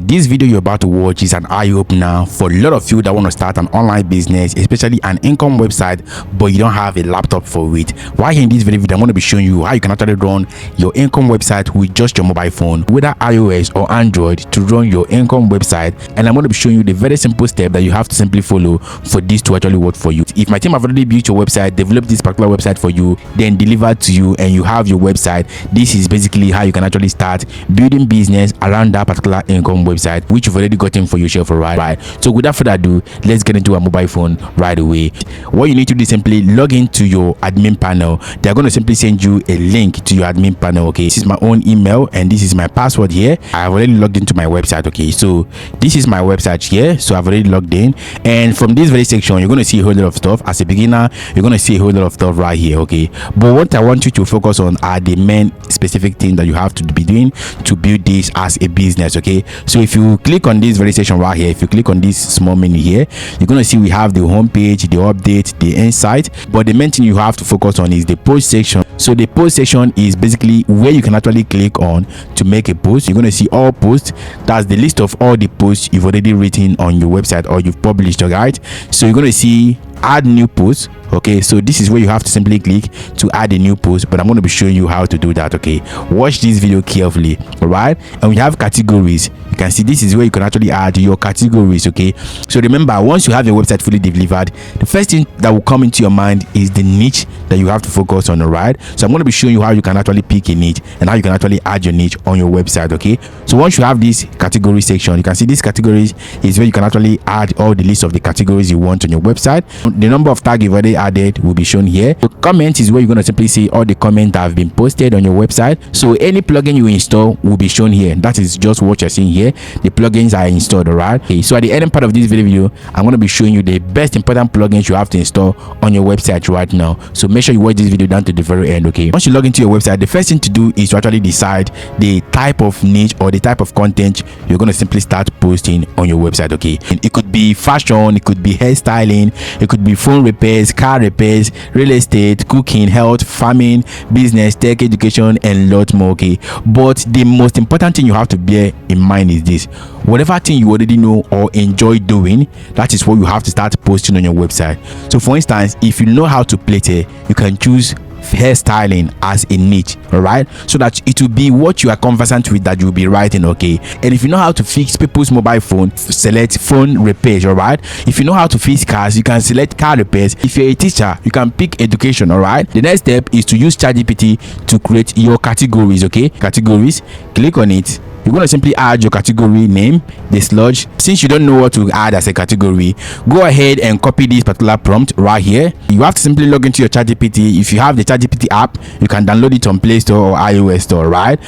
This video you're about to watch is an eye-opener for a lot of you that want to start an online business, especially an income website, but you don't have a laptop for it. Right here in this video, I'm going to be showing you how you can actually run your income website with just your mobile phone, whether iOS or Android, to run your income website. And I'm going to be showing you the very simple step that you have to simply follow for this to actually work for you. If my team have already built your website, developed this particular website for you, then delivered to you, and you have your website, this is basically how you can actually start building business around that particular income website, which you've already gotten for yourself, right? So without further ado, let's get into a mobile phone right away. What you need to do is simply log into your admin panel. They're going to simply send you a link to your admin panel. Okay, this is my own email and this is my password here. I've already logged into my website. Okay, so this is my website here, so I've already logged in, and from this very section you're going to see a whole lot of stuff. As a beginner, you're going to see a whole lot of stuff right here. Okay, but what I want you to focus on are the main specific things that you have to be doing to build this as a business. Okay, so if you click on this very section right here, if you click on this small menu here, you're going to see we have the home page, the update, the insight, but the main thing you have to focus on is the post section. So the post section is basically where you can actually click on to make a post. You're going to see all posts. That's the list of all the posts you've already written on your website or you've published. All right, so you're going to see add new post. Okay, so this is where you have to simply click to add a new post, but I'm going to be showing you how to do that. Okay, watch this video carefully. All right, and we have categories. You can see this is where you can actually add your categories. Okay, so remember, once you have your website fully delivered, the first thing that will come into your mind is the niche that you have to focus on. All right, so I'm going to be showing you how you can actually pick a niche and how you can actually add your niche on your website. Okay, so once you have this category section, you can see these categories is where you can actually add all the list of the categories you want on your website. The number of tags you've already added will be shown here. The comment is where you're going to simply see all the comments that have been posted on your website. So any plugin you install will be shown here. That is just what you're seeing here. The plugins are installed. All right, okay, so at the ending part of this video, I'm going to be showing you the best important plugins you have to install on your website right now. So make sure you watch this video down to the very end. Okay, once you log into your website, the first thing to do is to actually decide the type of niche or the type of content you're going to simply start posting on your website. Okay, and it could be fashion, it could be hairstyling, it could be phone repairs, car repairs, real estate, cooking, health, farming, business, tech, education, and lot more. Okay, but the most important thing you have to bear in mind is this: whatever thing you already know or enjoy doing, that is what you have to start posting on your website. So for instance, if you know how to plait hair, you can choose hairstyling as a niche. All right, so that it will be what you are conversant with that you'll be writing. Okay, and if you know how to fix people's mobile phone, select phone repairs. All right, if you know how to fix cars, you can select car repairs. If you're a teacher, you can pick education. All right, the next step is to use ChatGPT to create your categories. Okay, categories, click on it. You're going to simply add your category name, the sludge. Since you don't know what to add as a category, go ahead and copy this particular prompt right here. You have to simply log into your ChatGPT. If you have the ChatGPT app, you can download it on Play Store or iOS Store, right?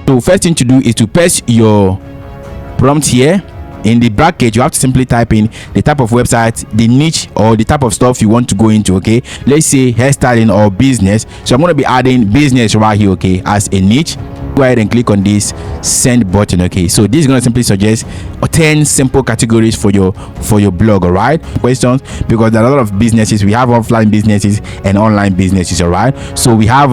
So first thing to do is to paste your prompt here. In the bracket, you have to simply type in the type of website, the niche, or the type of stuff you want to go into. Okay, let's say hairstyling or business. So I'm going to be adding business right here. Okay, as a niche. Go ahead and click on this send button. Okay, so this is going to simply suggest 10 simple categories for your blog. All right, questions, because there are a lot of businesses. We have offline businesses and online businesses. All right, so we have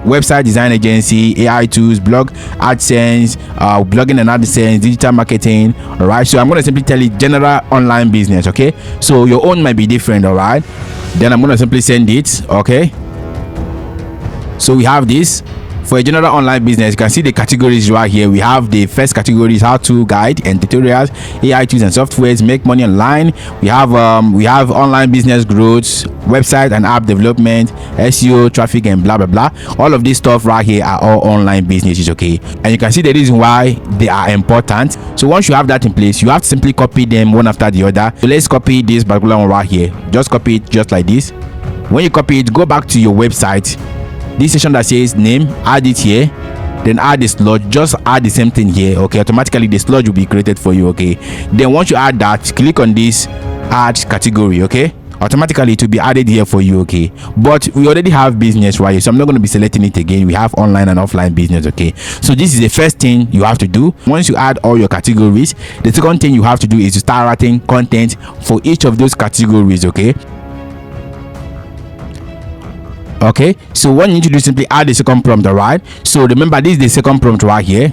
website design agency, AI tools, blog, AdSense, blogging and AdSense, digital marketing. All right, so I'm going to simply tell you general online business. Okay, so your own might be different. All right, then I'm going to simply send it. Okay, so we have this. For a general online business, you can see the categories right here. We have the first category is how to guide and tutorials, AI tools and softwares, make money online. We have online business growth, website and app development, SEO, traffic, and blah blah blah. All of this stuff right here are all online businesses. Okay, and you can see the reason why they are important. So once you have that in place, you have to simply copy them one after the other. So let's copy this particular one right here. Just copy it just like this. When you copy it, go back to your website. This section that says name, add it here, then add the sludge. Just add the same thing here. Okay, automatically the sludge will be created for you. Okay, then once you add that, click on this add category. Okay, automatically it will be added here for you. Okay, but we already have business right here, so I'm not going to be selecting it again. We have online and offline business. Okay, so this is the first thing you have to do. Once you add all your categories, the second thing you have to do is to start writing content for each of those categories. Okay, Okay, so what you need to do is simply add the second prompt. All right, so remember, this is the second prompt right here.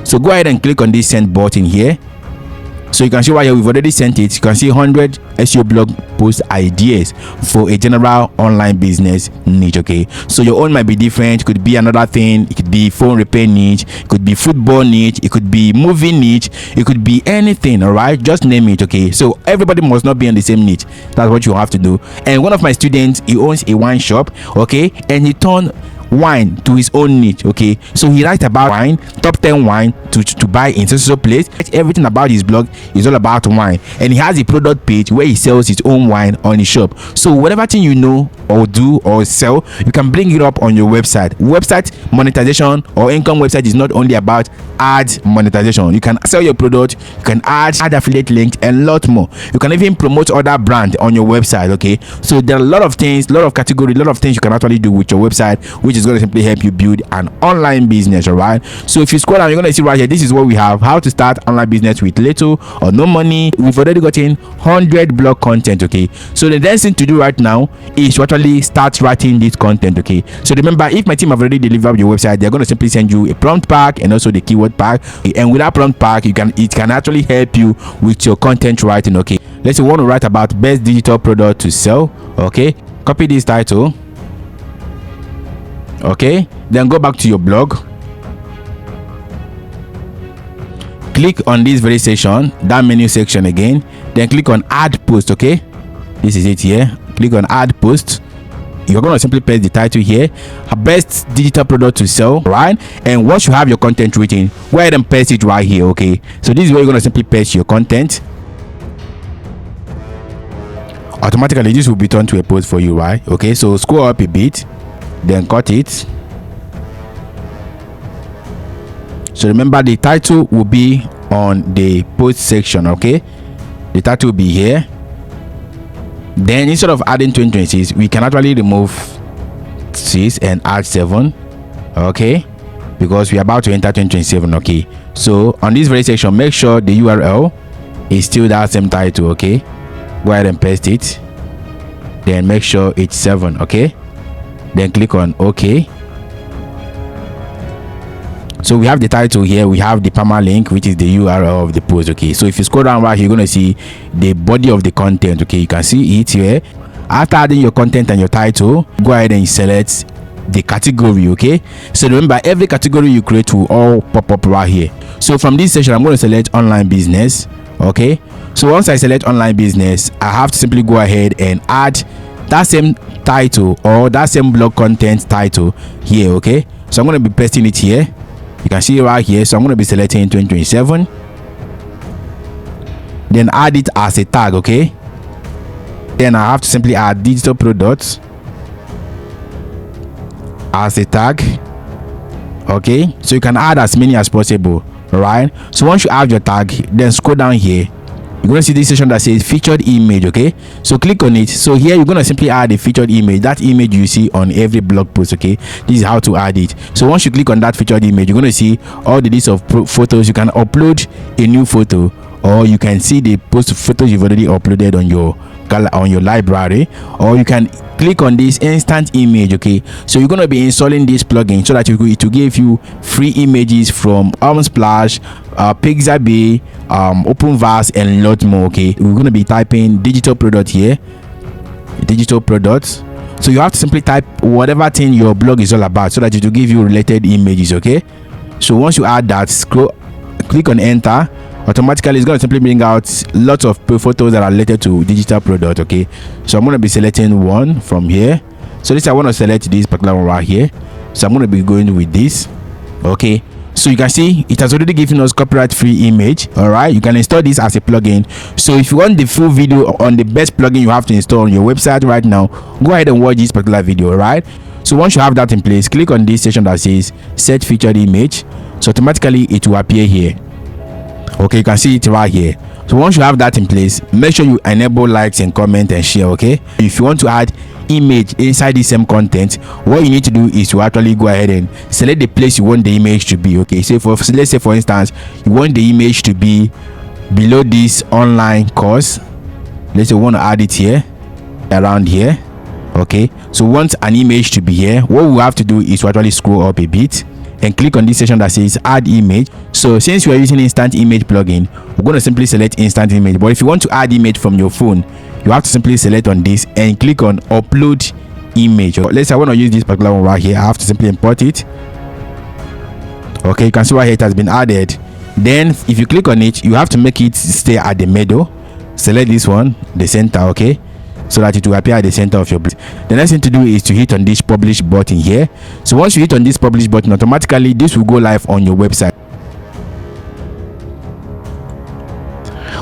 So go ahead and click on this send button here. So you can see right here, we've already sent it. You can see 100 SEO blog post ideas for a general online business niche. Okay, so your own might be different. It could be another thing. It could be phone repair niche, it could be football niche, it could be movie niche, it could be anything. All right, just name it. Okay, so everybody must not be on the same niche. That's what you have to do. And one of my students, he owns a wine shop, okay, and he turned wine to his own niche. Okay, so he writes about wine, top 10 wine to buy in so place. Everything about his blog is all about wine, and he has a product page where he sells his own wine on his shop. So whatever thing you know or do or sell, you can bring it up on your website. Monetization or income website is not only about ad monetization. You can sell your product, you can add affiliate links, and a lot more. You can even promote other brand on your website. Okay, so there are a lot of things, a lot of category, a lot of things you can actually do with your website, which is going to simply help you build an online business. All right, so if you scroll down, you're going to see right here, this is what we have: how to start online business with little or no money. We've already gotten 100 blog content. Okay, so the next thing to do right now is to actually start writing this content. Okay, so remember, if my team have already delivered your website, they're going to simply send you a prompt pack and also the keyword pack. And with that prompt pack, it can actually help you with your content writing. Okay, let's say we want to write about best digital product to sell. Okay, copy this title. Okay, then go back to your blog, click on this very section, that menu section again, then click on add post. Okay, this is it here. Click on add post. You're going to simply paste the title here, best digital product to sell, right? And once you have your content written, go ahead and paste it right here. Okay, so this is where you're going to simply paste your content. Automatically this will be turned to a post for you, right? Okay, so scroll up a bit, then cut it. So remember, the title will be on the post section. Okay, the title will be here. Then instead of adding 2026, we can actually remove 6 and add 7. Okay, because we are about to enter 2027. Okay, so on this very section, make sure the URL is still that same title. Okay, go ahead and paste it, then make sure it's 7. Okay, then click on OK. So we have the title here, we have the permalink, which is the URL of the post. Okay, so if you scroll down right, you're going to see the body of the content. Okay, you can see it here. After adding your content and your title, go ahead and select the category. Okay, so remember, every category you create will all pop up right here. So from this section, I'm going to select online business. Okay, so once I select online business, I have to simply go ahead and add that same title or that same blog content title here. Okay, so I'm going to be pasting it here. You can see it right here. So I'm going to be selecting 2027, then add it as a tag. Okay, then I have to simply add digital products as a tag. Okay, so you can add as many as possible. All right, so once you add your tag, then scroll down here, you're going to see this section that says featured image. Okay, so click on it. So here you're going to simply add a featured image, that image you see on every blog post. Okay, this is how to add it. So once you click on that featured image, you're going to see all the list of photos. You can upload a new photo, or you can see the post photos you've already uploaded on your library, or you can click on this instant image. Okay, so you're going to be installing this plugin so that it will give you free images from Unsplash, Pixabay, OpenVAS, and a lot more. Okay, we're going to be typing digital product here, digital products. So you have to simply type whatever thing your blog is all about so that it will give you related images. Okay, so once you add that, click on enter. Automatically it's going to simply bring out lots of photos that are related to digital product. Okay, so I'm going to be selecting one from here. So this, I want to select this particular one right here, so I'm going to be going with this. Okay, So you can see it has already given us copyright free image. All right, you can install this as a plugin. So if you want the full video on the best plugin you have to install on your website right now, go ahead and watch this particular video. All right, so once you have that in place, click on this section that says set featured image. So automatically it will appear here. Okay, you can see it right here. So once you have that in place, make sure you enable likes and comment and share. Okay, if you want to add image inside the same content, what you need to do is to actually go ahead and select the place you want the image to be. Okay, so let's say for instance you want the image to be below this online course. Let's say we want to add it here, around here. Okay, so want an image to be here, what we have to do is to actually scroll up a bit and click on this section that says add image. So since we are using instant image plugin, we're going to simply select instant image. But if you want to add image from your phone, you have to simply select on this and click on upload image. Let's say I want to use this particular one right here. I have to simply import it. Okay, you can see right here it has been added. Then if you click on it, you have to make it stay at the middle. Select this one, the center. Okay, so that it will appear at the center of your blog. The next thing to do is to hit on this publish button here. So once you hit on this publish button, automatically this will go live on your website.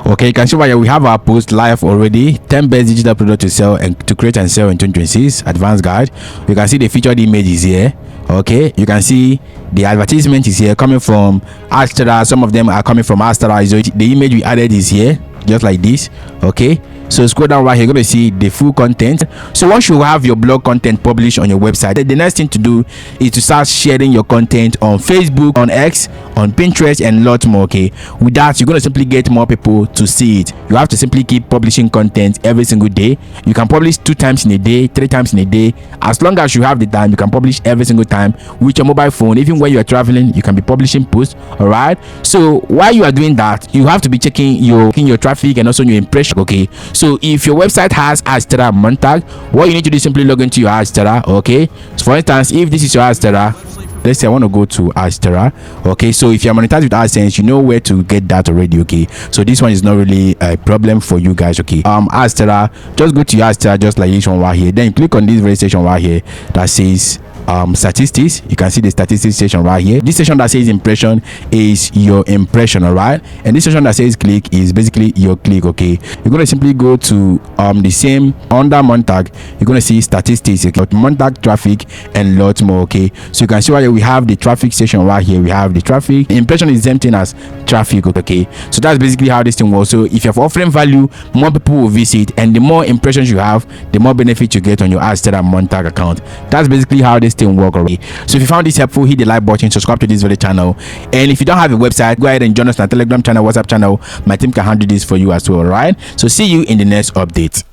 Okay, you can see right here we have our post live already. 10 best digital products to sell and to create and sell in 2026 advanced guide. You can see the featured image is here. Okay, you can see the advertisement is here coming from Adsterra. Some of them are coming from Adsterra. So the image we added is here, just like this. Okay, so scroll down right here, you're going to see the full content. So once you have your blog content published on your website, the next thing to do is to start sharing your content on Facebook, on X, on Pinterest, and lots more. Okay, with that you're going to simply get more people to see it. You have to simply keep publishing content every single day. You can publish 2 times in a day, 3 times in a day. As long as you have the time, you can publish every single time with your mobile phone. Even when you are traveling, you can be publishing posts. All right, so while you are doing that, you have to be checking your traffic and also your impression. Okay, so if your website has Adsterra Monetag, what you need to do is simply log into your Adsterra. Okay, so for instance, if this is your Adsterra, let's say I want to go to Adsterra. Okay, so if you're monetized with AdSense, you know where to get that already. Okay, so this one is not really a problem for you guys. Okay, Adsterra, just go to your Adsterra just like this one right here, then click on this very section right here that says statistics. You can see the statistics section right here. This section that says impression is your impression. All right, and this section that says click is basically your click. Okay, you're going to simply go to the same under Monetag. You're going to see statistics, okay, Monetag traffic and lots more. Okay, so you can see right here we have the traffic section right here. We have the traffic. Impression is the same thing as traffic. Okay, so that's basically how this thing works. So if you're offering value, more people will visit, and the more impressions you have, the more benefit you get on your Adsterra Monetag account. That's basically how this thing works already. So if you found this helpful, hit the like button, subscribe to this very channel, and if you don't have a website, go ahead and join us on our Telegram channel, WhatsApp channel. My team can handle this for you as well. All right, so see you in the next update.